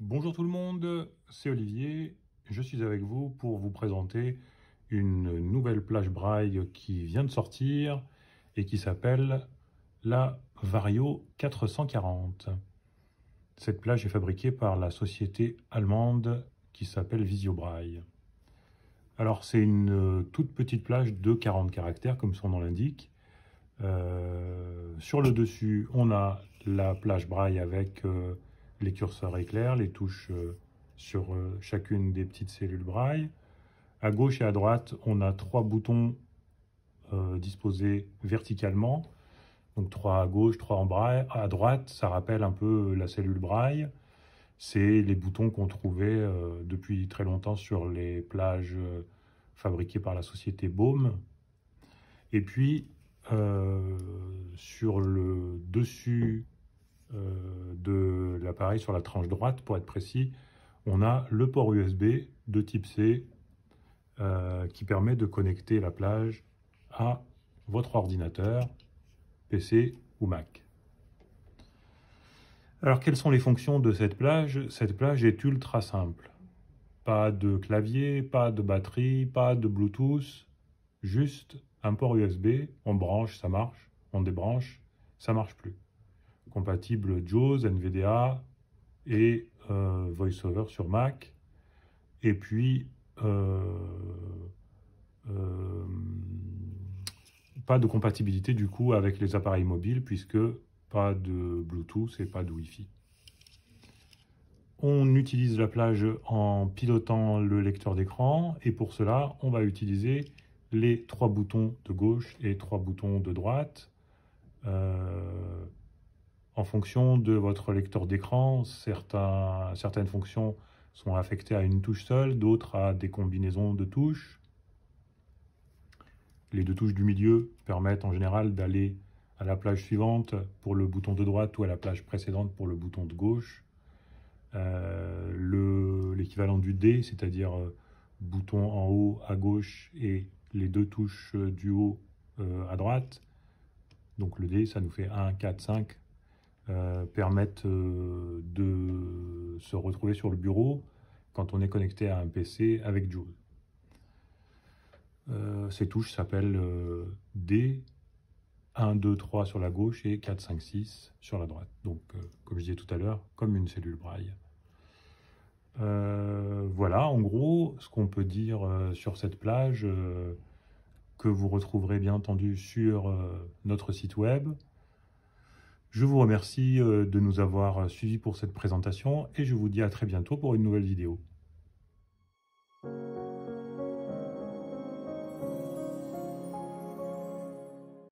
Bonjour tout le monde, c'est Olivier. Je suis avec vous pour vous présenter une nouvelle plage braille qui vient de sortir et qui s'appelle la Vario 440. Cette plage est fabriquée par la société allemande qui s'appelle Visiobraille. Alors c'est une toute petite plage de 40 caractères comme son nom l'indique. Sur le dessus, on a la plage braille avec les curseurs éclairs, les touches sur chacune des petites cellules braille. À gauche et à droite, on a trois boutons disposés verticalement. Donc trois à gauche, trois en braille. À droite, ça rappelle un peu la cellule braille. C'est les boutons qu'on trouvait depuis très longtemps sur les plages fabriquées par la société Baume. Et puis, sur le dessus de l'appareil, sur la tranche droite pour être précis, on a le port USB de type C qui permet de connecter la plage à votre ordinateur, PC ou Mac. Alors quelles sont les fonctions de cette plage? Cette plage est ultra simple. Pas de clavier, pas de batterie, pas de Bluetooth, juste un port USB, on branche, ça marche, on débranche, ça marche plus. Compatible JAWS, NVDA et VoiceOver sur Mac. Et puis, pas de compatibilité du coup avec les appareils mobiles puisque pas de Bluetooth et pas de Wi-Fi. On utilise la plage en pilotant le lecteur d'écran et pour cela, on va utiliser les trois boutons de gauche et trois boutons de droite. En fonction de votre lecteur d'écran, certaines fonctions sont affectées à une touche seule, d'autres à des combinaisons de touches. Les deux touches du milieu permettent en général d'aller à la plage suivante pour le bouton de droite ou à la plage précédente pour le bouton de gauche. L'équivalent du D, c'est-à-dire bouton en haut à gauche et les deux touches du haut à droite. Donc le D, ça nous fait 1, 4, 5. Permettent de se retrouver sur le bureau quand on est connecté à un PC avec JAWS. Ces touches s'appellent D, 1, 2, 3 sur la gauche et 4, 5, 6 sur la droite. Donc, comme je disais tout à l'heure, comme une cellule braille. Voilà, en gros, ce qu'on peut dire sur cette plage que vous retrouverez bien entendu sur notre site web. Je vous remercie de nous avoir suivis pour cette présentation et je vous dis à très bientôt pour une nouvelle vidéo.